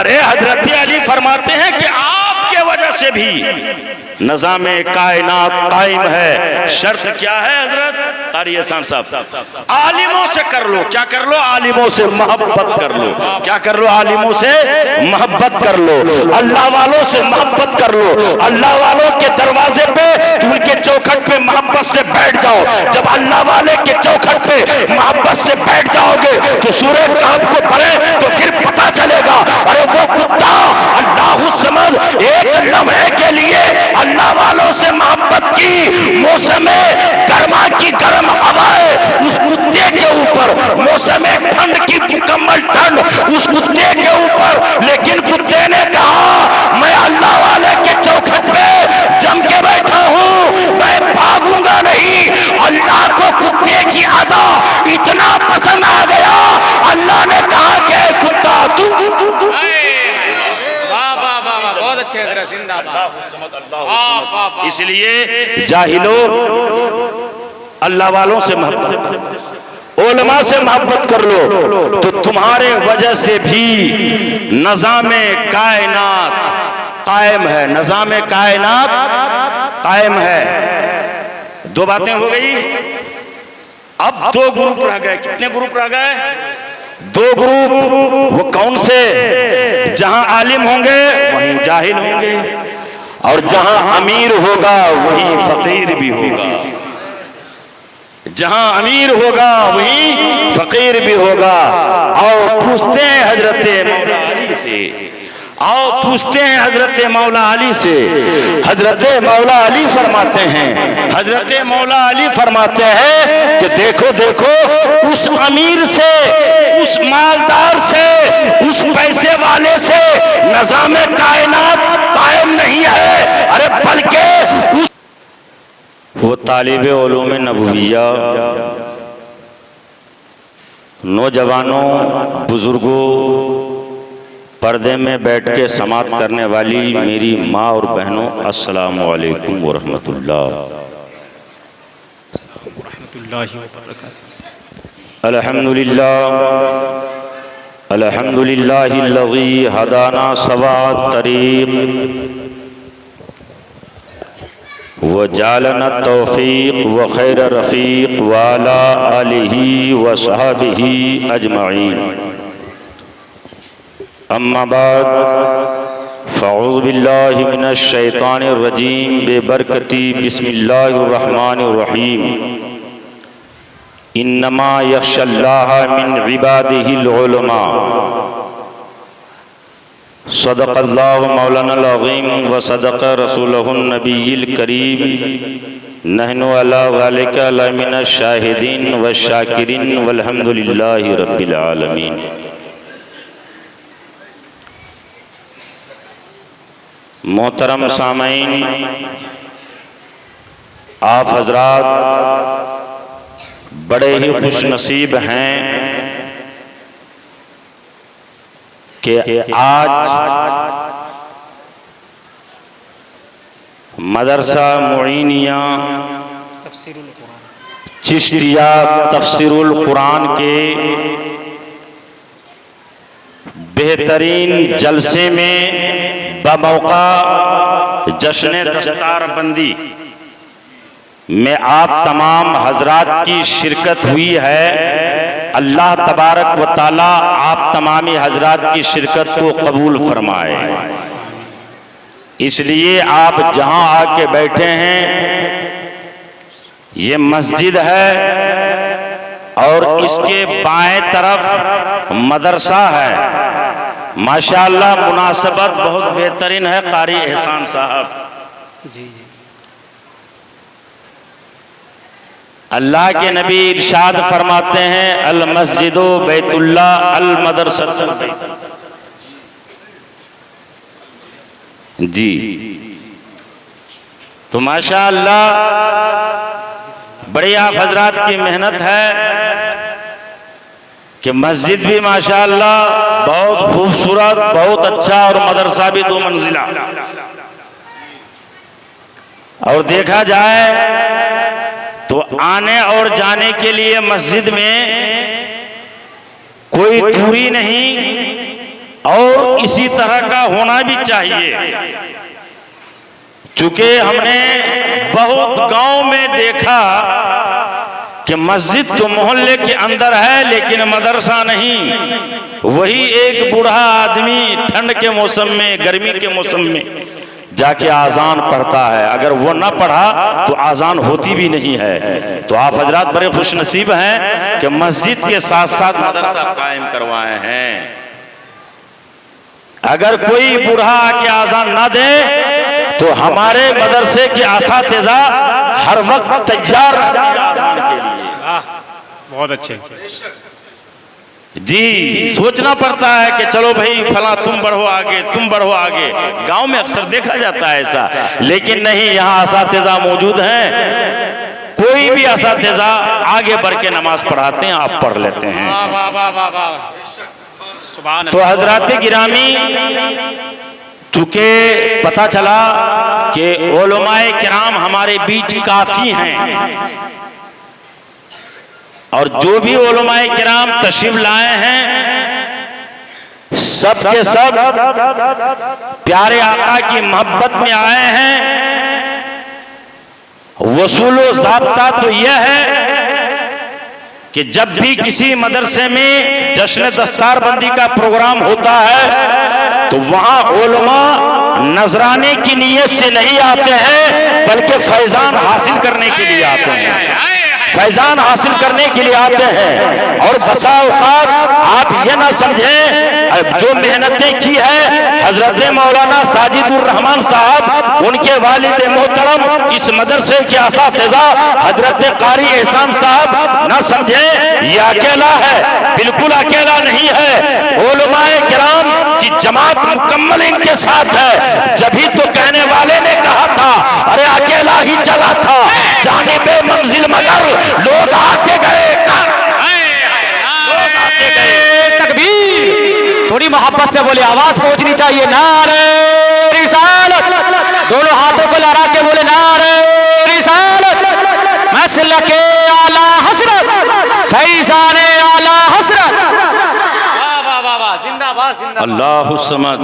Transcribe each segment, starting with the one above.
अरे हजरत अली फरमाते हैं कि आपके वजह से भी निज़ाम कायनात कायम है। शर्त क्या है हजरत कारी एहसान साहब? आलिमों से कर लो, क्या कर लो? आलिमों से मोहब्बत कर लो। क्या कर लो? आलिमों से मोहब्बत कर लो, अल्लाह वालों से मोहब्बत कर लो, अल्लाह वालों के दरवाजे पे, उनके चौखट पे मोहब्बत से बैठ जाओ। जब अल्लाह वाले के चौखट पे मोहब्बत से बैठ जाओगे तो सूरह कहफ को पढ़े तो फिर पता चलेगा, अरे वो कुत्ता अल्लाह समद एक लम्हे के लिए अल्लाह वालों से मोहब्बत की, मौसम गर्मा की गर्म हवाएं उस कुत्ते के ऊपर, मौसम ठंड की मुकम्मल ठंड उस कुत्ते के ऊपर, लेकिन कुत्ते ने कहा मैं अल्लाह वाले के चौखट पे जम के बैठा हूं, मैं भागूंगा नहीं। अल्लाह को कुत्ते की अदा इतना पसंद आ गया, अल्लाह ने कहा कि कुत्ता तू। इसलिए जाहिलो अल्लाह वालों से मोहब्बत, उलमा से मोहब्बत कर लो तो तुम्हारे वजह से भी निज़ामे कायनात कायम है। निज़ामे कायनात कायम है। दो बातें हो गई। अब दो ग्रुप रह गए। कितने ग्रुप रह गए? दो ग्रुप। वो कौन से? जहां आलिम होंगे वहीं जाहिल होंगे, और जहां अमीर होगा वहीं फकीर भी होगा। जहां अमीर होगा वहीं फकीर भी होगा। और पूछते हैं हजरत मौला अली से, आओ पूछते हैं हजरत मौला अली से। हजरत मौला अली फरमाते हैं, हजरत मौला अली फरमाते हैं कि देखो देखो उस अमीर से, उस मालदार से, उस पैसे वाले से निज़ाम कायनात कायम नहीं है, अरे बल्कि वो तालिब उलूम नबविया, नौजवानों, बुजुर्गों, पर्दे में बैठ के समात करने वाली मेरी माँ और बहनों, अस्सलामु अलैकुम व रहमतुल्लाह। अल्हम्दुलिल्लाह अल्हम्दुलिल्लाहिल्लज़ी हदाना सवाअत तरीक़ व जालना तौफ़ीक़ व खैर रफ़ीक़ व अला आलिही व सहाबिही अजमईन। अम्मा बाद फ़अऊज़ु बिल्लाहि मिनश शैतानिर रजीम बेबरकती बिस्मिल्लाहिर रहमानिर रहीम। इन्नमा यख़्शल्लाह मिन इबादिहिल उलमा। सदक़ल्लाहु मौलानाल अज़ीम व सदक़ रसूलुहुन नबिय्यिल करीम। नहनु अला ज़ालिका लमिनश शाहिदीन व शाकिरीन वल्हम्दुलिल्लाहि रब्बिल आलमीन। मोहतरम सामईन, आप हजरात बड़े ही खुशनसीब हैं कि आज मदरसा मुईनिया चिश्तिया तफसीरुल कुरान के बेहतरीन जलसे में बमौका जश्न दस्तारबंदी में आप तमाम हजरात की शिरकत हुई है। अल्लाह तबारक व ताला आप तमामी हजरात की शिरकत को कबूल फरमाए। इसलिए आप जहां आके बैठे हैं, ये मस्जिद है और इसके बाएं तरफ मदरसा है। माशाअल्लाह मुनासबत बहुत बेहतरीन है। कारी एहसान साहब जी अल्लाह के नबी इरशाद फरमाते हैं, अल मस्जिदो बैतुल्लाह अल मदरसतु जी। तो माशाअल्लाह बड़ी आप हजरात की मेहनत है कि मस्जिद भी माशाअल्लाह बहुत खूबसूरत, बहुत अच्छा, और मदरसा भी 2 मंजिला। और देखा जाए तो आने और जाने के लिए मस्जिद में कोई दूरी नहीं, और इसी तरह का होना भी चाहिए। चूंकि हमने बहुत गांव में देखा कि मस्जिद तो मोहल्ले के अंदर है लेकिन मदरसा नहीं। वही एक बूढ़ा आदमी ठंड के मौसम में, गर्मी के मौसम में जाके आजान पढ़ता है। अगर वो ना पढ़ा तो आजान होती भी नहीं है। तो आप हजरात बड़े खुश नसीब हैं कि मस्जिद के साथ साथ मदरसा कायम करवाए हैं। अगर कोई बूढ़ा आके आजान ना दे तो हमारे मदरसे के असातिज़ा हर वक्त तैयार आजान के लिए। बहुत अच्छे जी, सोचना पड़ता है कि चलो भाई फला तुम बढ़ो आगे, तुम बढ़ो आगे। गांव में अक्सर देखा जाता है ऐसा, लेकिन नहीं, यहाँ असातिज़ा मौजूद हैं। कोई भी असातिज़ा आगे बढ़ के नमाज पढ़ाते हैं, आप पढ़ लेते हैं। तो हजरात गिरामी, चूंकि पता चला कि उलमाए किराम हमारे बीच काफी हैं और जो भी उलमाए किराम तशरीफ लाए हैं सब के सब प्यारे आका की मोहब्बत में आए हैं। वसूलो ज़ाब्ता तो यह है कि जब भी किसी मदरसे में जश्न दस्तारबंदी का प्रोग्राम होता है तो वहां उलमा नजराने की नीयत से नहीं आते हैं, बल्कि फैजान हासिल करने के लिए आते हैं। फैजान हासिल करने के लिए आते हैं। और बसा औकात आप ये ना समझें, जो मेहनतें की है हजरत मौलाना साजिदुर रहमान साहब, उनके वालिद मोहतरम इस मदरसे के असातिज़ा हजरत कारी एहसान साहब, ना समझे ये अकेला है, बिल्कुल अकेला नहीं है। उलमाए किराम की जमात मुकम्मल इनके साथ है। जभी तो कहने वाले ने कहा था, अरे अकेला ही चला था, जाने बे मंजिल मगर लोग आते गए, लोग आते गए। तकबीर, थोड़ी मोहब्बत से बोले, आवाज पहुंचनी चाहिए। नारे रिसालत, दोनों हाथों को लहरा के बोले नारे रिसालत। मसलके आला हसरत, फैज़ाने आला हसरत। जिंदाबाद जिंदाबाद। अल्लाहु समद।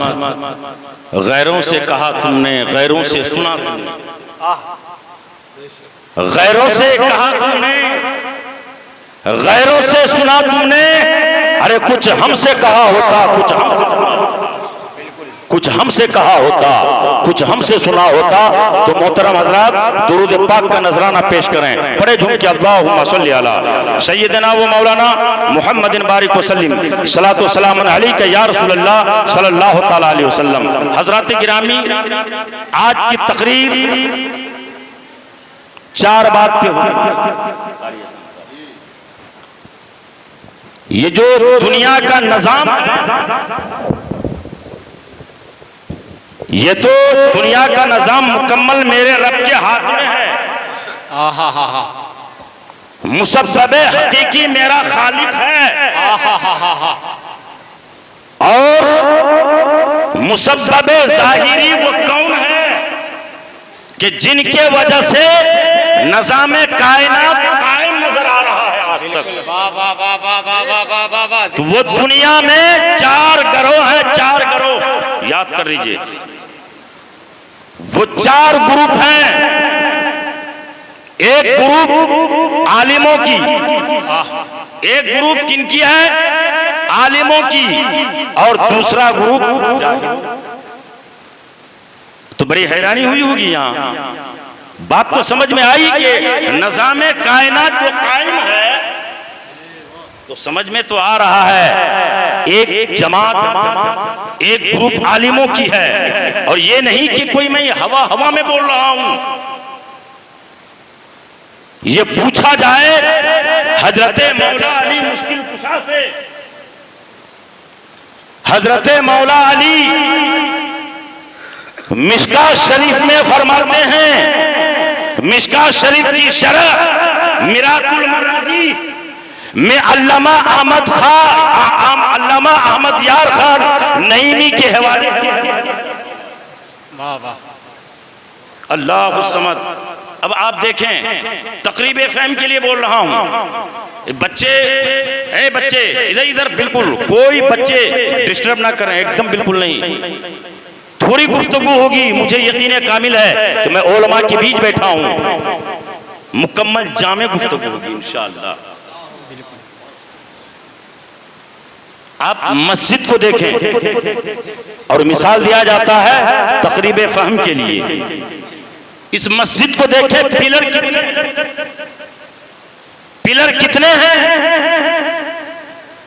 गैरों से कहा तुमने, गैरों से सुना तुमने, गैरों से कहा तुमने, गैरों से सुना तुमने। अरे कुछ हमसे कहा होता, कुछ हमसे कहा होता, कुछ हमसे सुना होता। तो मोहतरम हजरात दुरूद पाक का नजराना पेश करें, बड़े झूम के अल्लाहुम्मा सल्ली अला सय्यदना व मौलाना मुहम्मदिन बारिक वसल्लम सलातो व सलाम अलैका या रसूलल्लाह सल्लल्लाहु तआला अलैहि वसल्लम। हजरात गिरामी, आज की तकरीर 4 बात पे होगी। ये जो दुनिया का निजाम, ये तो दुनिया का निजाम मुकम्मल मेरे रब के हाथ में है। मुसब्बबे हकीकी मेरा खालिक है और मुसब्बबे ज़ाहिरी वो कौन है कि जिनके वजह से निज़ाम कायनात कायम नजर आ रहा है आज तक। तो वो दुनिया में 4 ग्रोह हैं, 4 ग्रोह याद कर लीजिए। वो 4 ग्रुप हैं। एक ग्रुप आलिमों की, एक ग्रुप किनकी है? आलिमों की, और दूसरा ग्रुप तो बड़ी हैरानी हुई होगी यहाँ। बात तो समझ में आई कि निज़ामे कायनात जो कायम है तो समझ में तो आ रहा है एक जमात, एक ग्रुप आलिमों की है। और ये नहीं कि कोई मैं हवा में बोल रहा हूं। ये पूछा जाए हजरते मौला अली मुश्किल कुशा से, हजरते मौला अली मिशकात शरीफ में फरमाते हैं, मिशकात शरीफ की शरह मिरातुल मराजी में अल्लामा अहमद खान, अल्लामा अहमद यार खान नईमी के हवाले। अल्लाह समद। अब आप देखें, तकरीब एफएम के लिए बोल रहा हूं, बच्चे, ए बच्चे इधर इधर, बिल्कुल कोई बच्चे डिस्टर्ब ना करें, एकदम बिल्कुल नहीं। थोड़ी गुफ्तगू होगी, मुझे यकीन कामिल है कि मैं उलमा के बीच बैठा हूं, मुकम्मल जामे गुफ्तगू होगी इंशाअल्लाह। आप मस्जिद को देखें और मिसाल दिया जाता है तकरीब फहम के लिए। इस मस्जिद को देखें, पिलर कितने हैं,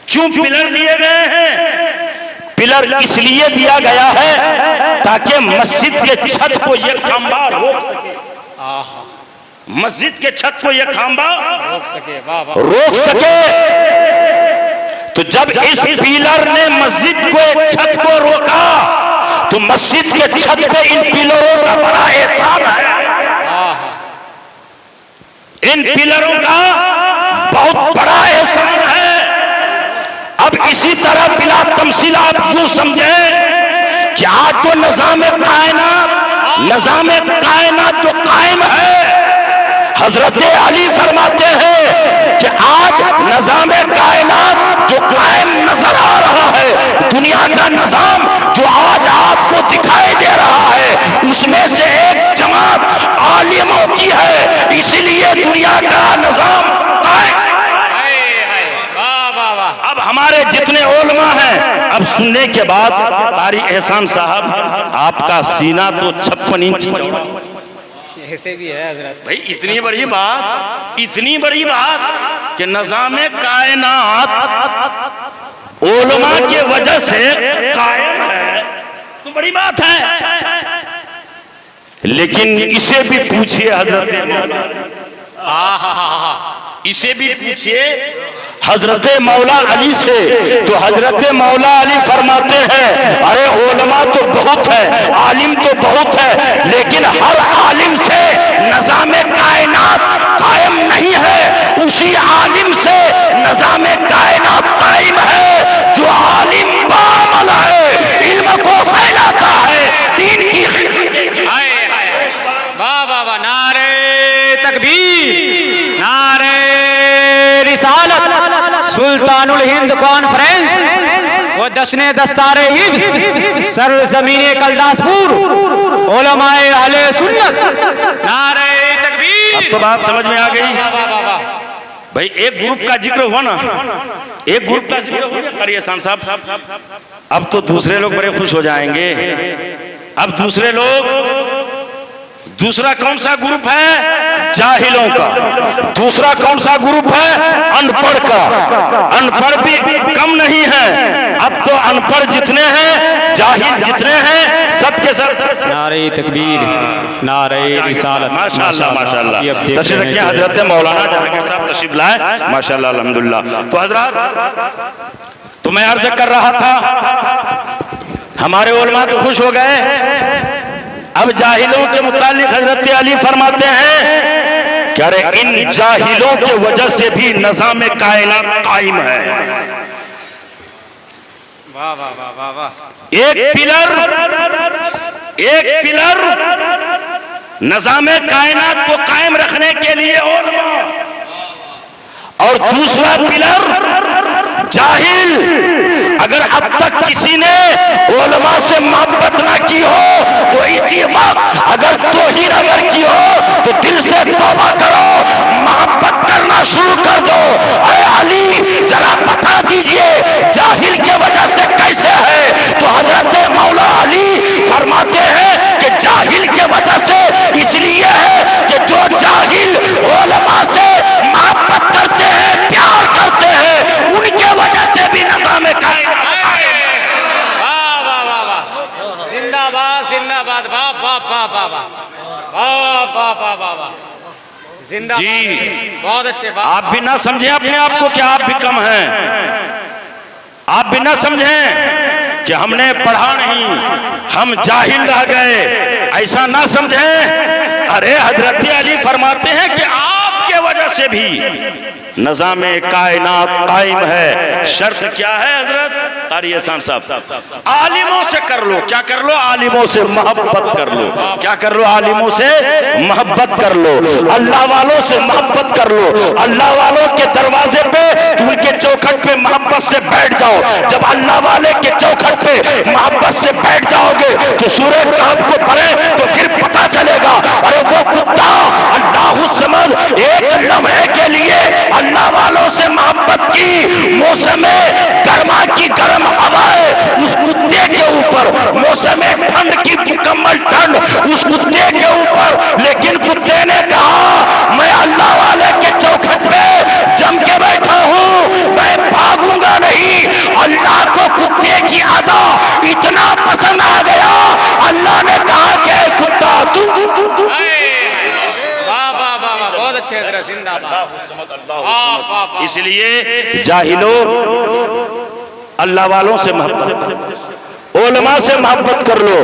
क्यों पिलर दिए गए हैं? पिलर इसलिए दिया गया है ताकि मस्जिद के छत को यह खंभा रोक सके, मस्जिद के छत को यह खंभा रोक सके। तो जब इस पिलर ने मस्जिद को छत को रोका तो मस्जिद के छत पे इन पिलरों का बड़ा एहसान है, इन पिलरों का बहुत बड़ा एहसान है। अब इसी तरह बिला तमसील आप यूं समझे कि आज तो निजाम कायनात जो कायम है, हजरत अली फरमाते हैं कि आज निजाम कायनात जो कायम नजर आ रहा है, दुनिया का निजाम जो आज आपको दिखाई दे रहा है, उसमें से एक जमात आलिमों की है, इसीलिए दुनिया का निजाम कायम। अब हमारे जितने उलमा हैं, अब सुनने के बाद कारी एहसान साहब, आपका सीना तो 56 इंच ऐसे भी है हजरत भाई। इतनी बड़ी बात कि निज़ाम कायनात उलमा के वजह से कायम है, तो बड़ी बात है। लेकिन इसे भी पूछिए हजरत, इसे भी पूछिए हजरत मौला अली से, तो हजरत मौला अली फरमाते हैं अरे उलमा तो बहुत है, आलिम तो बहुत है, लेकिन हर आलिम से निज़ाम कायनात कायम नहीं है, उसी आलिम से निज़ाम कायनात कायम है जो आलिम बामल है, इल्म को फैलाता है, दीन की खिदमत। वाह वाह वाह, नारे तकबीर, नारे रिसालत, सुल्तानुल हिंद कॉन्फ्रेंस वो दशने दस्तारे हिफ्ज़ सर ज़मीने कलदासपुर, उलमाए अहले सुन्नत, नारे तकबीर। अब तो बात समझ में आ गई भाई। एक ग्रुप का जिक्र हुआ ना, एक ग्रुप का जिक्र हो गया कारी एहसान साहब, अब तो दूसरे लोग बड़े खुश हो जाएंगे। अब दूसरे लोग, दूसरा कौन सा ग्रुप है? जाहिलों का। दूसरा कौन सा ग्रुप है? अनपढ़ का। अनपढ़ भी कम नहीं है, अब तो अनपढ़ जितने हैं, जाहिल जितने हैं, सबके सब नारे तकबीर, नारे रिसालत। माशाअल्लाह माशाअल्लाह। तशरीफ रखिए हजरत मौलाना जहांगीर साहब तशरीफ लाए, माशाअल्लाह अल्हम्दुलिल्लाह। तो हजरत, तो मैं अर्ज कर रहा था हमारे उलमा तो खुश हो गए। अब जाहिलों के मुतालिक हजरत अली फरमाते हैं कि अरे इन जाहिलों के वजह से भी निज़ाम कायनात कायम है। वाह वाह वाह वाह वाह। एक पिलर निज़ाम कायनात को कायम रखने के लिए और दूसरा पिलर जाहिल। अगर अब तक किसी ने उलमा से मोहब्बत ना की हो तो इसी वक्त अगर तौहीन अगर की हो तो दिल से तौबा करो, मोहब्बत करना शुरू कर दो। अरे अली जरा बता दीजिए जाहिल के वजह से कैसे है? तो हजरत मौला अली फरमाते हैं कि जाहिल के वजह से इसलिए है कि जो जाहिल उलमा से मोहब्बत करते हैं, प्यार करते हैं, उनके वजह से भी निज़ाम कायनात। जिंदाबाद जिंदाबाद, वाह वाह वाह वाह वाह वाह वाह वाह वाह, जिंदाबाद जी। बहुत अच्छे। आप भी ना समझें अपने आप को कि आप भी कम हैं, आप भी ना समझें कि हमने पढ़ा नहीं, हम जाहिल रह गए, ऐसा ना समझें। अरे हजरत अली फरमाते हैं कि आपके वजह से भी निज़ाम कायनात कायम है। शर्त क्या है हजरत? तारी एहसान साहब, आलिमों से कर लो, क्या कर लो? आलिमों से मोहब्बत कर लो। क्या कर लो? आलिमों से मोहब्बत कर लो, अल्लाह वालों से मोहब्बत कर लो। अल्लाह वालों के दरवाजे पे, उनके चौखट पे मोहब्बत से बैठ जाओ। जब अल्लाह वाले के चौखट पे मोहब्बत से बैठ जाओगे तो सूरह कहफ को पढ़े तो फिर पता चलेगा, अरे वो कुत्ता अल्लाह समझ एक लम्हे के लिए अल्लाह वालों से मोहब्बत की, मौसम गर्मा की गर्म हवाएं उस कुत्ते के ऊपर, मौसम ठंड की मुकम्मल ठंड उस कुत्ते के ऊपर, लेकिन कुत्ते ने कहा मैं अल्लाह वाले के चौखट पे जम के बैठा हूं, मैं भागूंगा नहीं। अल्लाह को कुत्ते की अदा इतना पसंद आ गया, अल्लाह ने कहा कि कुत्ता तू। बहुत अच्छे जिंदाबाद। इसलिए जाहिलो अल्लाह वालों से मोहब्बत, उलमा से मोहब्बत कर लो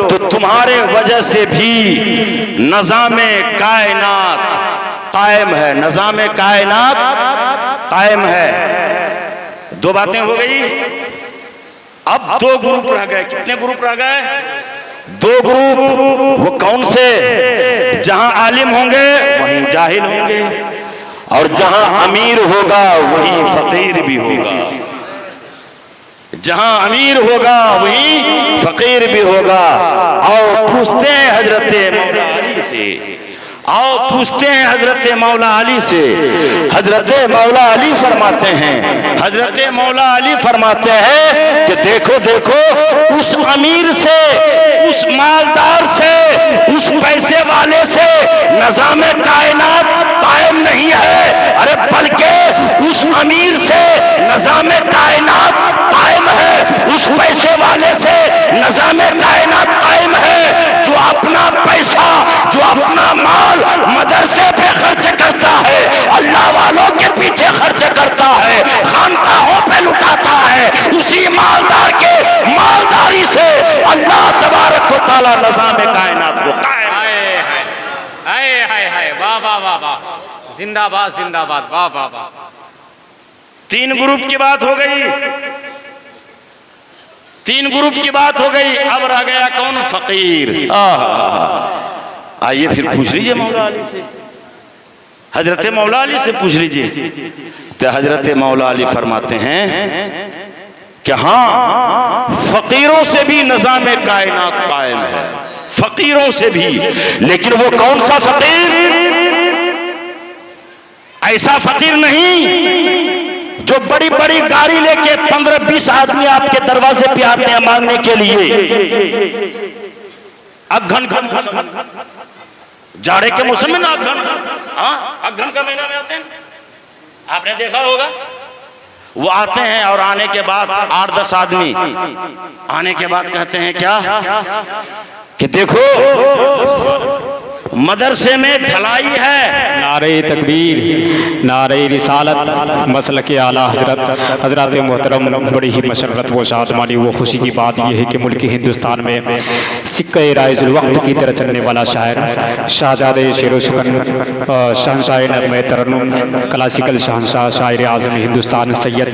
तो तुम्हारे वजह से भी निज़ामे कायनात कायम है, निज़ामे कायनात कायम है। दो बातें हो गई, अब दो ग्रुप रह गए। कितने ग्रुप रह गए? दो ग्रुप। वो कौन से? जहां आलिम होंगे वहीं जाहिल होंगे, और जहां अमीर होगा वहीं फकीर भी होगा। जहां अमीर होगा वहीं फकीर भी होगा। और पूछते हैं हजरत मौला अली से, आओ पूछते हैं हजरत मौला अली से। हजरत मौला अली फरमाते हैं, हजरत मौला अली फरमाते हैं कि देखो देखो उस अमीर से, उस मालदार से, उस पैसे वाले से निज़ामे कायनात कायम नहीं है, अरे बल्कि उस अमीर से निज़ामे कायनात कायम है, उस पैसे वाले से निज़ामे कायनात कायम है जो अपना पैसा, जो अपना माल मदरसे पे खर्च करता है, अल्लाह वालों के पीछे खर्च करता है, खानकाहों पे लुटाता है। उसी मालदार के मालदारी से अल्लाह तबारक व तआला निज़ामे कायनात को कायम। हाय हाय हाय, वाह वाह वाह वाह, जिंदाबाद जिंदाबाद, वाह वाह वाह। तीन ग्रुप की बात हो गई, तीन ग्रुप की बात हो गई। अब रह गया कौन? फकीर। आइए फिर पूछ लीजिए मौला अली से, हजरत मौला अली से पूछ लीजिए। तो हजरत मौला अली फरमाते हैं कि हाँ, फकीरों से भी निज़ामे कायनात कायम है, फकीरों से भी। लेकिन वो कौन सा फकीर? ऐसा फकीर नहीं जो बड़ी बड़ी गाड़ी लेके 15-20 आदमी आपके दरवाजे पे आते हैं मांगने के लिए। अघन का जाड़े के मौसम में ना अघन, हाँ अघन का महीना में आते हैं, आपने देखा होगा। वो आते हैं और आने के बाद 8-10 आदमी आने के बाद कहते हैं क्या कि देखो मदरसे में ढलाई है। नारे तकबीर, नारे रिसालत, मसल के आला हजरत, हजरत मोहतरम, बड़ी ही मशर्रत व शादमानी व खुशी की बात यह है कि मुल्क हिंदुस्तान में सिक्का राइजुल वक्त की तरह चलने वाला शायर, शाहजादे शेर शुकन, शहनशाह नग़्मे तरन्नुम, क्लासिकल शहनशाह, शायर आज़म हिंदुस्तान सैयद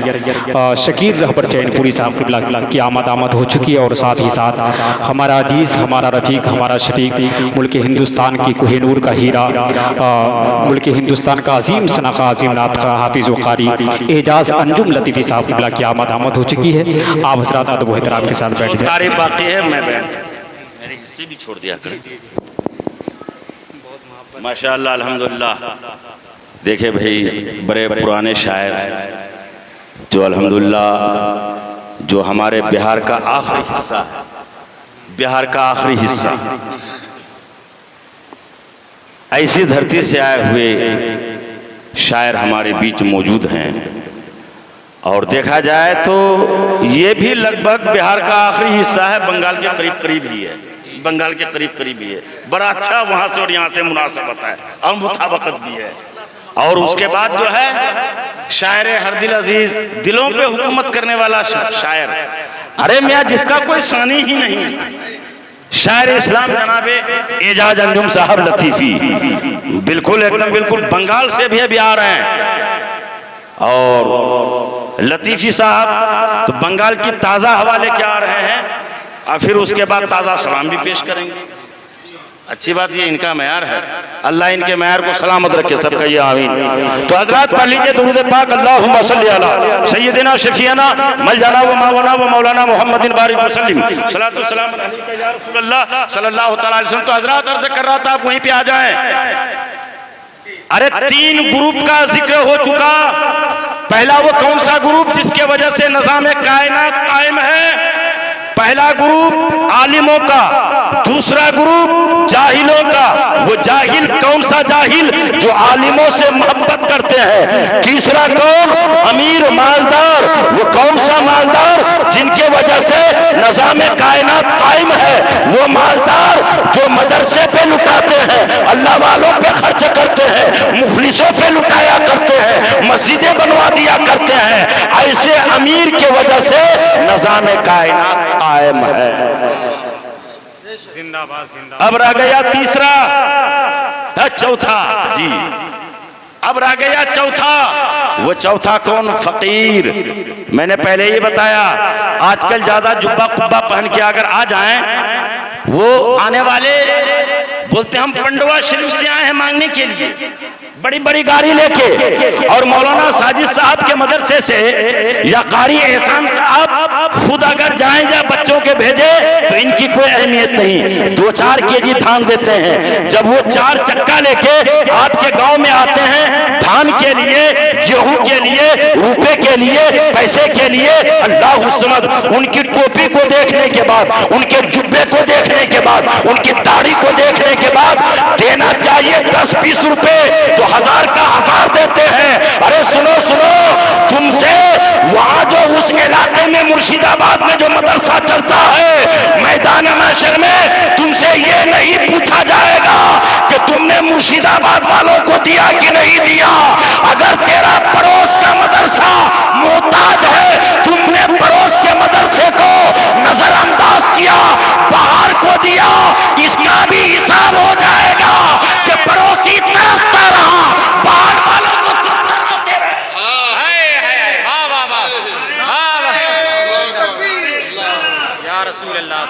शकीर रहबर चैनपुरी साहब क़िबला की आमद हो चुकी है। और साथ ही साथ हमारा अजीज़, हमारा रफ़ीक, हमारा शरीक, मुल्क हिंदुस्तान की कोहिनूर का हीरा, मुल्क हिंदुस्तान का अजीम सनाखा, अजीम नात का हाफिज़ व क़ारी एजाज़ अंजुम लतीफ़ी साहब क़िबला की आमद हो चुकी है। आप हज़रात अदब व एहतराम के साथ बैठ जाएं। तारीफ बाकी है, मैं मेरे हिस्से भी छोड़ दिया करें। माशाअल्लाह अल्हम्दुलिल्लाह। देखे भाई, बड़े पुराने शायर जो अल्हम्दुलिल्लाह जो हमारे बिहार का आखिरी हिस्सा है, बिहार का आखिरी हिस्सा, ऐसी धरती से आए हुए शायर हमारे बीच मौजूद हैं। और देखा जाए तो ये भी लगभग बिहार का आखिरी हिस्सा है, बंगाल के करीब करीब ही है, बंगाल के करीब करीब ही है। बड़ा अच्छा वहाँ से और यहाँ से मुनासबत है और मुताबकत भी है। और उसके बाद जो है शायर हर दिल अजीज, दिलों पे हुकूमत करने वाला शायर, अरे मियाँ जिसका कोई सानी ही नहीं है, शायर इस्लाम जनाबे एजाज अंजुम साहब लतीफ़ी, बिल्कुल एकदम बिल्कुल बंगाल से भी अभी आ रहे हैं। और लतीफ़ी साहब तो बंगाल की ताज़ा हवा लेके आ रहे हैं और फिर उसके बाद ताज़ा सलाम भी पेश करेंगे। अच्छी बात ये इनका मैार है, अल्लाह इनके मैार को सलामत रखे, सबका ये आमीन। तो हजरात पढ़ लीजिए दुरूद पाक, अल्लाहुम्मा सल्ली अला सय्यिदिना शफीअना मलजाना व मावना व मौलाना मुहम्मदिन बारिक वसल्लिम सलातु व सलाम अलैका या रसूलल्लाह सल्लल्लाहु तआला अलैहि वसल्लम। तो हजरात अर्ज़ कर रहा था, आप वहीं पे आ जाएं। अरे 3 ग्रुप का जिक्र हो चुका। पहला वो कौन सा ग्रुप जिसके वजह से निज़ाम कायनात कायम है? पहला ग्रुप आलिमों का, दूसरा ग्रुप जाहिलों का। वो जाहिल कौन सा जाहिल? जो आलिमों से मोहब्बत करते हैं। तीसरा कौन? अमीर मालदार। वो कौन सा मालदार? जिनके वजह से निज़ाम कायनात कायम है। वो मालदार जो मदरसे पे लुटाते हैं, अल्लाह वालों पे खर्च करते हैं, मुफलिसों पे लुटाया करते हैं, मस्जिदें बनवा दिया करते हैं। ऐसे अमीर के वजह से निज़ाम कायनात कायम है। जिंदाबाद जिंदाबाद। अब रह गया तीसरा, चौथा जी। अब रह गया चौथा। वो चौथा कौन? फकीर। मैंने पहले ही बताया, आजकल ज्यादा जुब्बा कुब्बा पहन के अगर आ जाएं, वो आने वाले बोलते हम पंडवा शरीफ से आए हैं मांगने के लिए, बड़ी बड़ी गाड़ी लेके। और मौलाना साजिद साहब के मदरसे से या कारी एहसान साहब खुद अगर जाएं या बच्चों के भेजे तो इनकी कोई अहमियत नहीं। 2-4 केजी धान देते हैं। जब वो 4 चक्का लेके आपके गांव में आते हैं धान के लिए, गेहूं के लिए, रुपए के लिए, पैसे के लिए, अल्लाह समद, उनकी टोपी को देखने के बाद, उनके जुब्बे को देखने के बाद, उनकी दाढ़ी को देखने के बाद देना चाहिए 10-20 रुपए, तो 1000 का 1000 देते हैं। अरे सुनो सुनो, तुमसे वहां जो उस इलाके में मुर्शिदाबाद में जो मदरसा चलता है, मैदान महशर में तुमसे ये नहीं पूछा जाएगा कि तुमने मुर्शिदाबाद वालों को दिया कि नहीं दिया। अगर तेरा पड़ोस का मदरसा मोहताज है, तुमने पड़ोस के मदरसे को नजरअंदाज किया, बाहर को दिया, इसका भी हिसाब हो जाएगा कि पड़ोसी तरसता रहा, बाहर वालों को तुम तरसते रहे। या रसूल अल्लाह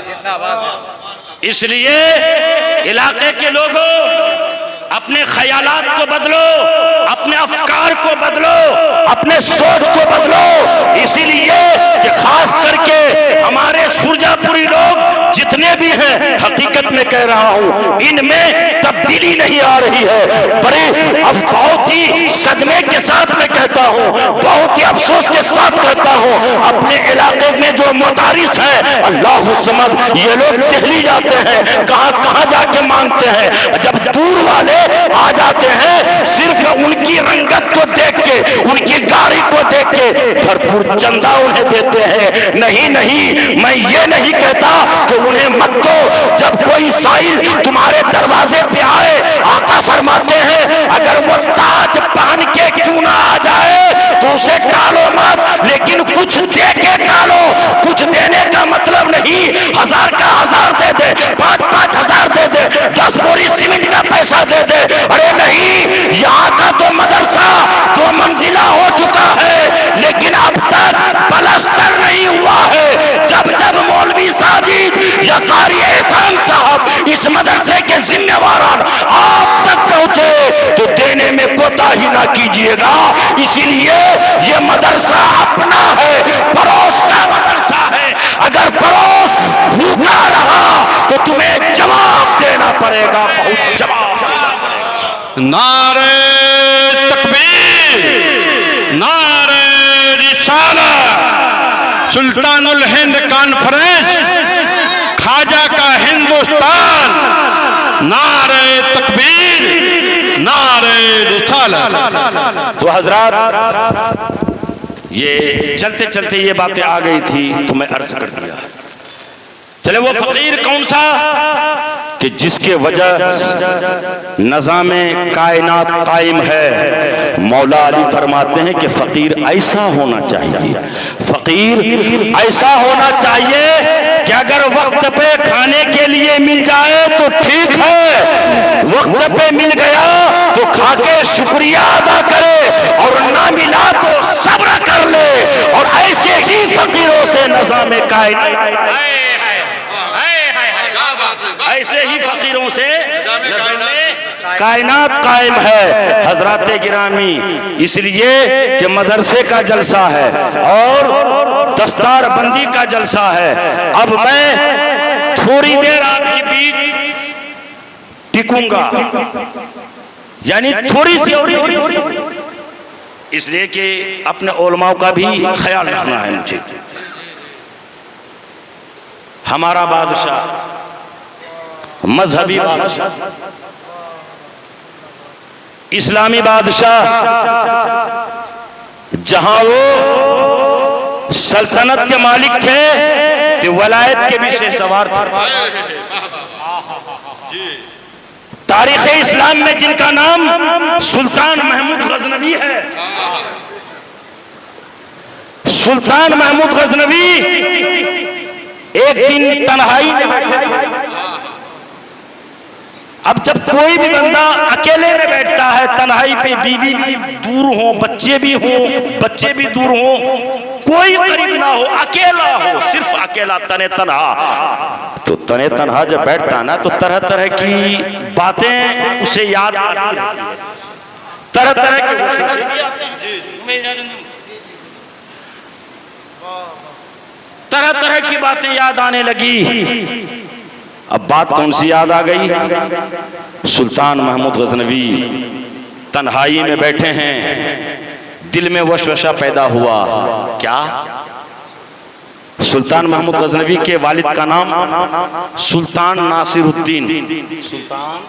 जिंदाबाद। इसलिए इलाके के लोगों, अपने ख्यालात को बदलो, अपने अफकार को बदलो, अपने सोच को बदलो। इसीलिए कि खास करके हमारे सुरजापुरी लोग जितने भी हैं, हकीकत में कह रहा हूं, इनमें तब्दीली नहीं आ रही है। बड़े अब बहुत ही सदमे के साथ मैं कहता हूं, बहुत ही अफसोस के साथ कहता हूं, अपने इलाके में जो मुदारिस हैं, अल्लाह समद, ये लोग दिल्ली जाते हैं, कहां कहां जाके मांगते हैं। जब दूर वाले आ जाते हैं, सिर्फ उनकी रंगत को देख के, उनकी गाड़ी को देख के भरपूर चंदा उन्हें देते हैं। नहीं नहीं, मैं ये नहीं कहता कि उन्हें मत दो। जब कोई साइल तुम्हारे दरवाजे पे आए, आका फरमाते हैं अगर वो ताज पहन के क्यों ना आ जाए तो उसे टालो मत, लेकिन कुछ दे के टालो। कुछ देने का मतलब नहीं 1000 का 1000 दे दे, 5-5 हजार दे दे, 10 बोरी सीमेंट का पैसा दे दे। अरे नहीं, यहाँ का तो मदरसा 2 मंजिला हो चुका है, लेकिन अब तक पलस्तर नहीं हुआ है। जब जब मौलवी साजिद या कारी एहसान साहब इस मदरसे के जिम्मेवारान आप तक पहुंचे तो देने में कोताही ना कीजिएगा। इसीलिए ये मदरसा अपना है, पड़ोस का मदरसा है। अगर पड़ोस भूखा रहा तो तुम्हें जवाब देना पड़ेगा, बहुत जवाब। नारे तकबीर, नारे रिसालत, सुल्तानुल हिंद कॉन्फ्रेंस, ख्वाजा का हिंदुस्तान, नारे तकबीर, नारे रिसालत। तो हजरात, ये चलते चलते ये बातें आ गई थी तो मैं अर्ज कर दिया। चले, वो फकीर कौन सा कि जिसके वजह निज़ामे कायनात कायम है। मौला अली फरमाते हैं कि फकीर ऐसा होना चाहिए, फकीर ऐसा होना चाहिए कि अगर वक्त पे खाने के लिए मिल जाए तो ठीक है, वक्त पे मिल गया तो खाके शुक्रिया अदा करे, और ना मिला तो सब्र कर ले। और ऐसे ही फकीरों से निज़ाम कायनात, ऐसे ही फकीरों से कायनात कायम है हजरात गिरामी। इसलिए कि मदरसे का जलसा है और दस्तार बंदी का जलसा है। अब मैं थोड़ी देर आपके बीच टिकूंगा, यानी थोड़ी सी और, इसलिए कि अपने उलमाओं का भी ख्याल रखना है मुझे। हमारा बादशाह, मजहबी बादशाह, इस्लामी बादशाह, जहां वो सल्तनत के मालिक थे तो वलायत के भी शेषवार थे। तारीख़ इस्लाम में जिनका नाम सुल्तान महमूद गजनवी है, सुल्तान महमूद गजनवी एक दिन तन्हाई में बैठे थे। अब जब कोई भी बंदा अकेले में बैठता है तन्हाई पे, बीवी भी दूर हो, बच्चे भी दूर हो, कोई करीब ना हो, अकेला हो, सिर्फ अकेला तने तन्हा, तो तने तन्हा जब बैठता ना तो तरह तरह की बातें उसे याद आती, तरह तरह की बातें याद आने लगी। अब बात कौन सी याद आ गई? सुल्तान महमूद गजनवी तन्हाई में बैठे हैं, दिल में वसवसा पैदा हुआ। क्या? सुल्तान महमूद गजनवी के वालिद का नाम सुल्तान नासिरुद्दीन, सुल्तान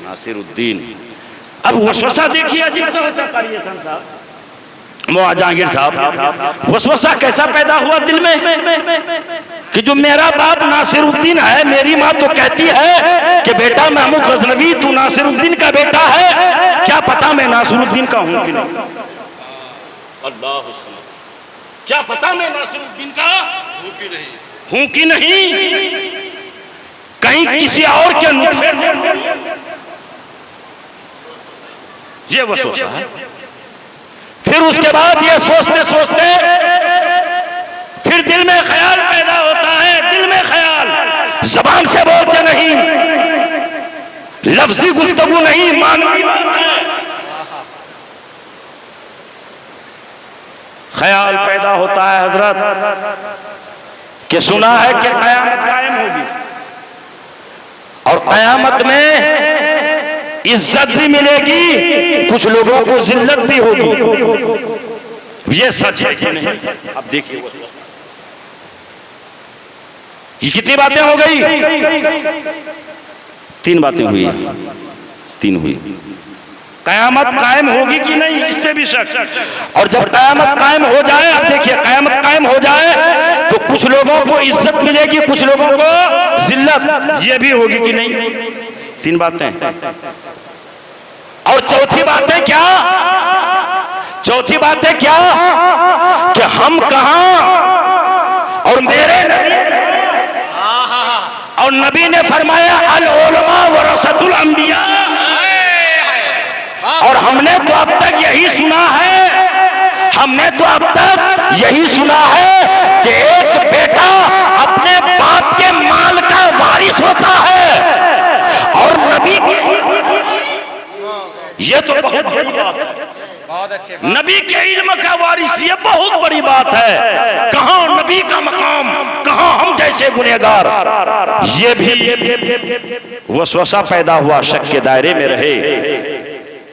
नासिरुद्दीन। अब वसवसा देखिए अजीब सा होता है जहांगीर साहब, वसवसा कैसा पैदा हुआ दिल में कि जो मेरा बाप नासिरुद्दीन है, मेरी माँ तो कहती है कि बेटा महमूद गजनवी तू नासिरुद्दीन का बेटा है, क्या पता मैं नासिरुद्दीन का हूं कि नहीं, अल्लाह, क्या पता मैं नासिरुद्दीन का हूं कि नहीं, कहीं किसी और के नुत्फे से, ये वसवसा है। फिर उसके बाद ये सोचते सोचते फिर दिल में ख्याल पैदा होता है, दिल में ख्याल, जबान से बोलते नहीं, लफ्जी गुफ्तगू नहीं, मानवी बात है, ख्याल पैदा होता है हजरत कि सुना है कि कयामत कायम होगी और कयामत में इज्जत भी मिलेगी, कुछ लोगों को जिल्लत भी होगी। ये सच है कि नहीं? अब देखिए ये कितनी बातें हो गई? 3 बातें हुई, 3 हुई। कयामत कायम होगी कि नहीं, इस पे भी शक। और जब कयामत कायम हो जाए, अब देखिए कयामत कायम हो जाए तो कुछ लोगों को इज्जत मिलेगी, कुछ लोगों को जिल्लत, ये भी होगी कि नहीं? 3 बातें। और चौथी बातें क्या? चौथी बातें क्या कि हम कहां और मेरे और नबी ने फरमाया अल उलमा वरसतुल अंबिया, और हमने तो अब तक यही सुना है, हमने तो अब तक यही सुना है कि एक बेटा अपने बाप के माल का वारिस होता है, और नबी ये तो बहुत बड़ी बात है, बहुत अच्छे, नबी के इल्म का वारिस, ये बहुत बड़ी बात है। कहां नबी का मकाम, कहां हम जैसे गुनहगार। ये भी वसवसा पैदा हुआ, शक के दायरे में रहे,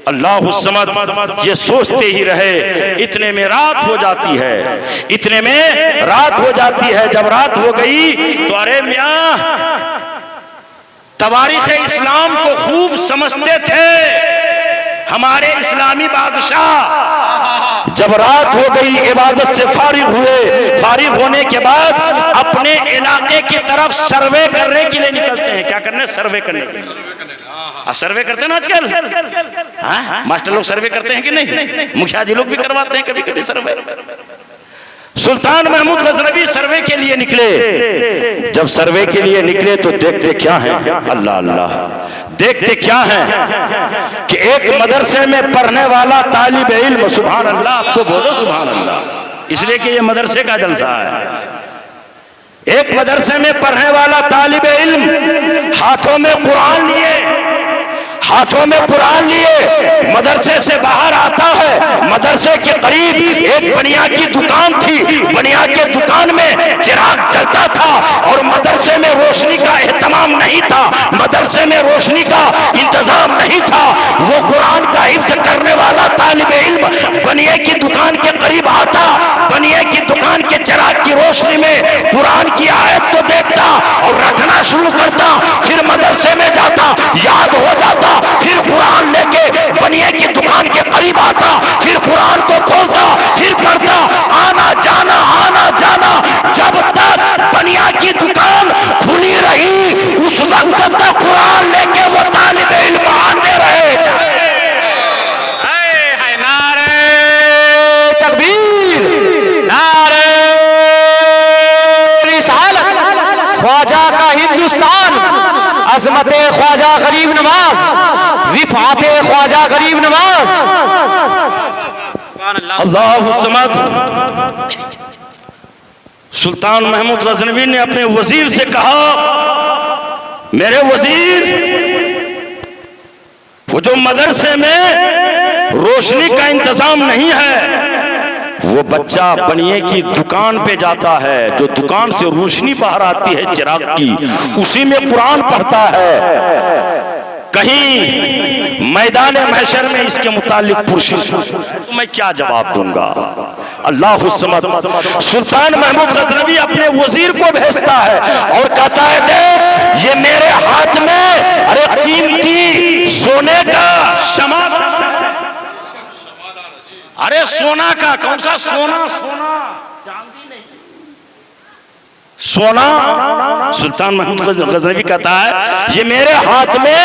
अल्लाहु समद ये सोचते ही रहे। इतने में रात हो जाती है, इतने में रात हो जाती है। जब रात हो गई तो अरे मियां तवारीख इस्लाम को खूब समझते थे हमारे इस्लामी बादशाह। जब रात हो गई, इबादत से फारिग हुए, फारिग होने के बाद अपने इलाके की तरफ सर्वे करने के लिए निकलते हैं। क्या करने? सर्वे करने के लिए। सर्वे करते हैं ना आजकल, हाँ? मास्टर लोग सर्वे करते हैं कि नहीं? मुखिया जी लोग भी करवाते हैं कभी कभी सर्वे। सुल्तान महमूद गजनवी सर्वे के लिए निकले। जब सर्वे के लिए निकले तो देखते क्या है, अल्लाह अल्लाह, देखते क्या है कि एक मदरसे में पढ़ने वाला तालिब इल्म, सुभान अल्लाह, आप तो बोलो सुभान अल्लाह, इसलिए कि ये मदरसे का जलसा है। एक मदरसे में पढ़ने वाला तालिब इल्म हाथों में कुरान लिए, हाथों में कुरान लिए मदरसे से बाहर आता है। मदरसे के करीब एक बनिया की दुकान थी, बनिया के दुकान में चिराग जलता था और मदरसे में रोशनी का एहतमाम नहीं था, मदरसे में रोशनी का इंतजाम नहीं था। वो कुरान का हिफ्ज करने वाला तालिब इल्म बनिया की दुकान के करीब आता, बनिया की दुकान के चिराग की रोशनी में कुरान की आयत को देखता और रटना शुरू करता, फिर मदरसे में जाता, याद हो जाता, फिर कुरान लेके बनिए की दुकान के करीब आता, फिर कुरान को खोलता, फिर पढ़ता, आना जाना, जब तक बनिया की दुकान खुली रही उस वक्त तक कुरान लेके वो तालिब इल्म आते रहे। नारे तकबीर, नारे रिसालत, ख्वाजा का हिंदुस्तान, अजमते ख्वाजा गरीब नवाज, रिफाते ख्वाजा गरीब नवाज। अल्लाहु समद। सुल्तान महमूद गजनवी ने अपने वजीर से कहा, मेरे वजीर, वो जो मदरसे में रोशनी का इंतजाम नहीं है, वो बच्चा बनिए की दुकान पे जाता है, जो दुकान से रोशनी बाहर आती है चिराग की, उसी में कुरान पढ़ता है। कहीं मैदान महशर में इसके मुतालिक पुरशिश तो मैं क्या जवाब दूंगा। अल्लाह समद। सुल्तान महमूद गजनवी अपने वजीर को भेजता है और कहता है, देख ये मेरे हाथ में अरे कीमती सोने का शमा, अरे सोना का, कौन सा सोना, चांदी नहीं, सोना। सुल्तान महमूद गजनवी कहता है, ये मेरे हाथ में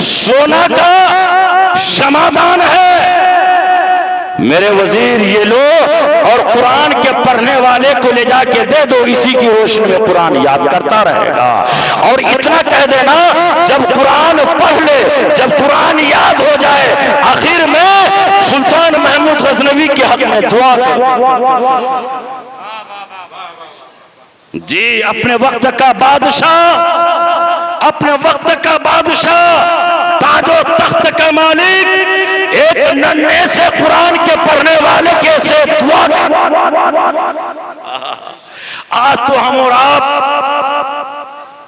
सोना का समाधान है। मेरे वजीर ये लो और कुरान के पढ़ने वाले को ले जाके दे दो, इसी की रोशनी में कुरान याद करता रहेगा। और इतना कह देना, जब कुरान पढ़ ले, जब कुरान याद हो जाए, आखिर में सुल्तान महमूद गजनवी के हक में दुआ कर। जी, अपने वक्त का बादशाह, अपने वक्त का बादशाह, ताजो तख्त का मालिक, एक नन्हे से कुरान के पढ़ने वाले के से दुआ। आज तो हम और आप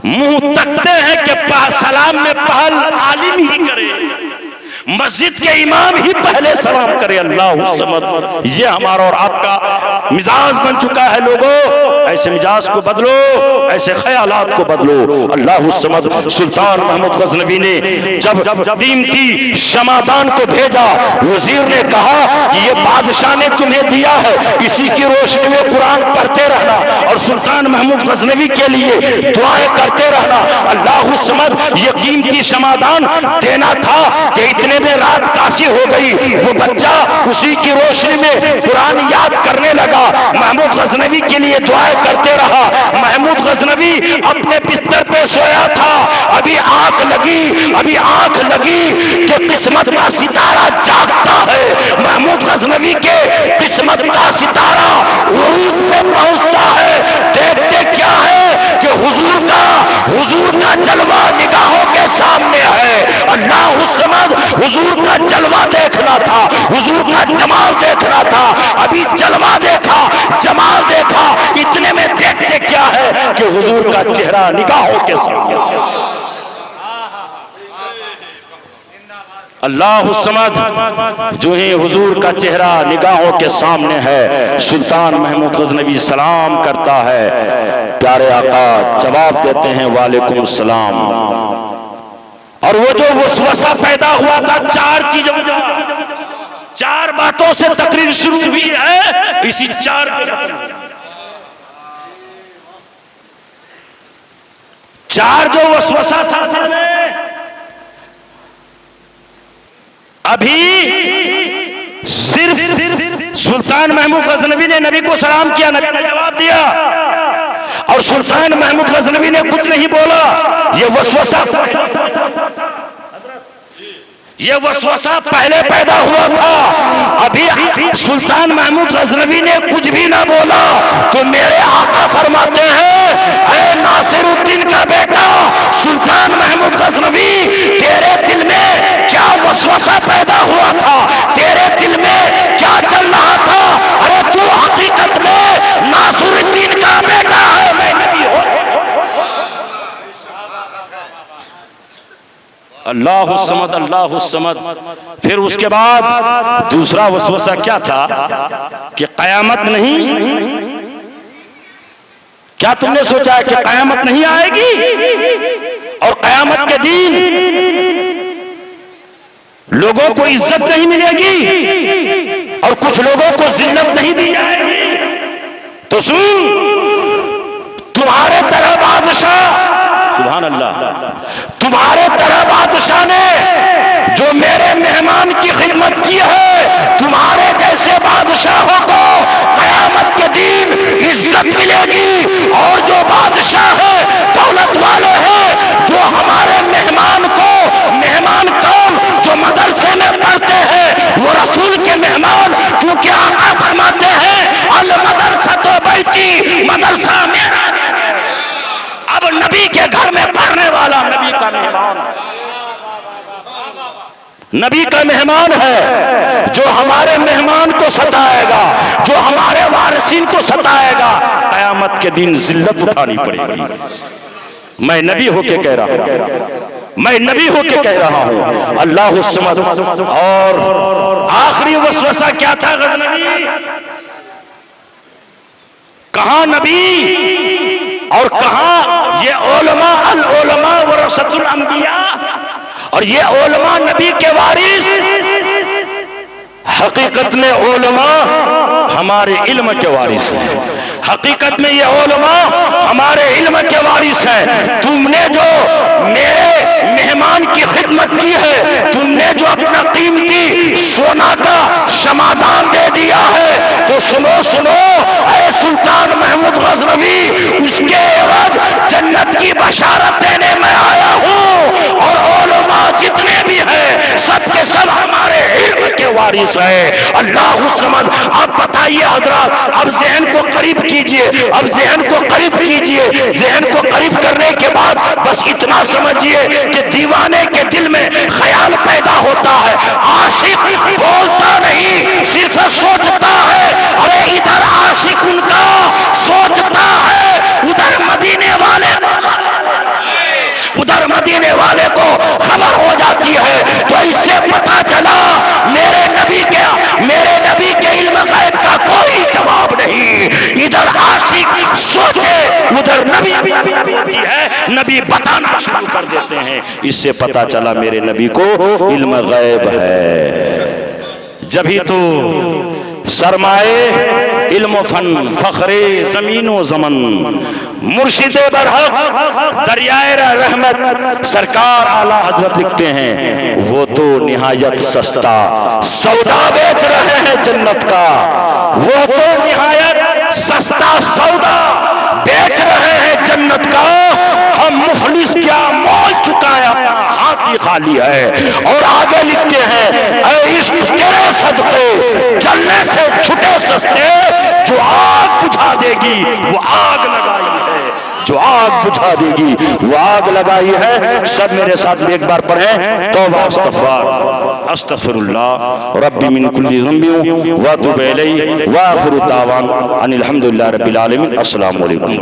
मुंह तकते हैं कि सलाम में पहल आलिम ही करे, मस्जिद के इमाम ही पहले सलाम करे। अल्लाह समद। ये हमारा और आपका मिजाज बन चुका है। लोगों, ऐसे मिजाज को बदलो, ऐसे ख्यालात को बदलो। अल्लाह समद। सुल्तान महमूद गजनवी ने जब कीमती शमादान को भेजा, वजीर ने कहा कि ये बादशाह ने तुम्हें दिया है, इसी की रोशनी में कुरान पढ़ते रहना और सुल्तान महमूद गजनवी के लिए दुआएं करते रहना। अल्लाह समद। ये कीमती शमादान देना था कि इतने में रात काफी हो गई। वो बच्चा उसी की रोशनी में कुरान याद करने लगा, महमूद गजनवी के लिए दुआएं करते रहा। महमूद गजनवी अपने बिस्तर पे सोया था, अभी आंख लगी कि किस्मत का सितारा जागता है। महमूद गजनवी के किस्मत का सितारा उरूज पे पहुंचता है। देखते क्या है कि हुजूर का जलवा निगाहों के सामने है। अल्लाह समद। हुजूर का जलवा देखना था, हुजूर का जमाल देखना था। अभी जलवा देखा, जमाल देखा, इतने में देखते क्या है कि हुजूर का चेहरा निगाहों के सामने। अल्लाह समद। जो ही हुजूर का चेहरा निगाहों के सामने है, सुल्तान महमूद गजनवी सलाम करता है। प्यारे आका जवाब देते हैं, वालेकुम सलाम। और वो जो वसवसा पैदा हुआ था, चार चीजों, चार बातों से तकरीर शुरू हुई है। इसी चार जो वसवसा था, अभी सिर्फ सुल्तान महमूद गजनवी ने नबी को सलाम किया, नबी ने जवाब दिया, और सुल्तान महमूद गजनवी ने कुछ नहीं बोला। ये वसवसा पहले पैदा हुआ था। अभी सुल्तान महमूद गजनवी ने कुछ भी ना बोला तो मेरे आका फरमाते हैं, ऐ नासिरुद्दीन का बेटा सुल्तान महमूद गजनवी, तेरे दिल में क्या वसवसा पैदा हुआ था, तेरे दिल में क्या चल रहा था? अरे तू हकीकत में नासिरुद्दीन का बेटा है, मैं नबी हूं। अल्लाहुस्समद अल्लाहुस्समद। फिर उसके बाद दूसरा वसवसा क्या था कि कयामत नहीं, क्या तुमने सोचा है कि कयामत नहीं आएगी और कयामत के दिन लोगों को इज्जत नहीं मिलेगी और कुछ लोगों को जिल्लत नहीं दी जाएगी? तो सुन, तुम्हारे तरह बादशाह, सुभान अल्लाह, तुम्हारे तरह बादशाह ने जो मेरे मेहमान की खिदमत की है, तुम्हारे जैसे बादशाहों को कयामत के दिन इज्जत मिलेगी। और जो बादशाह है, दौलत वाले हैं, जो हमारे मेहमान को, मेहमान कौन? जो मदरसे में पढ़ते हैं वो रसूल के मेहमान, क्योंकि आका फरमाते हैं अल मदरसा तो बैठी, मदरसा मेरा। अब नबी के घर में पढ़ने वाला नबी का मेहमान, नबी का मेहमान है, जो हमारे मेहमान को सताएगा, जो हमारे वारिसीन को सताएगा, कयामत के दिन जिल्लत उठानी पड़ेगी। मैं नबी होके कह रहा हूं, मैं नबी होके कह रहा हूं। अल्लाहुस्समद। और आखिरी वसवसा क्या था गजनवी? कहां नबी और कहां ये उलमा, अल उलमा वरसतुल अंबिया, और ये उलमा नबी के वारिस। हकीकत में उलमा हमारे इल्म के वारिस है, हकीकत में ये उलमा हमारे इल्म के वारिस है। तुमने जो मेरे मेहमान की खिदमत की है, तुमने जो अपना कीमती सोना का समादान दे दिया है, तो सुनो सुनो, ऐ सुल्तान महमूद गजनवी, उसके एवज जन्नत की बशारत देने में आया हूं। और उलमा जितने भी हैं, सब के सब हमारे इल्म के वारिस है। अल्लाहुस्समद। अब बताइए हजरत, अब ज़हन को करीब कीजिए, अब ज़हन को करीब कीजिए। ज़हन को करीब करने के बाद बस इतना समझिए कि दीवाने के दिल में ख्याल पैदा होता है, आशिक बोलता नहीं, सिर्फ सोचता है। अरे इधर आशिक उनका सोचता है, उधर मदीने वाले को खबर हो जाती है। तो इससे पता चला मेरे नबी के इल्म गैब का कोई जवाब नहीं। इधर आशिक सोचे, उधर नबी होती है, नबी बताना शुरू कर देते हैं। इससे पता चला मेरे नबी को इल्म गैब है। जभी तो सरमाए इल्म फन फखरे जमीनो जमन, मुर्शिदे बरहक दरियाए रहमत, सरकार आला हजरत लिखते हैं, वो तो निहायत सस्ता सौदा बेच रहे हैं जन्नत का। वो तो निहायत सस्ता सौदा बेच रहे हैं जन्नत का। हम मुफलिस क्या मोल चुकाए, अपना हाथ ही खाली है। और आगे लिखते हैं, ऐ इश्क तेरे सदके जलने से छुटे सस्ते, जो आग बुझा देगी वो आग लगाई है, जो आग बुझा देगी वो आग लगाई है। सब मेरे साथ एक बार पढ़ें, तौबा इस्तग़फ़ार, अस्तग़फ़िरुल्लाह रब्बी मिन कुल्ली ज़ंबि व अतूबु इलैहि व आखिरु दावाना अनिल हम्दुलिल्लाहि रब्बिल आलमीन। अस्सलामु अलैकुम।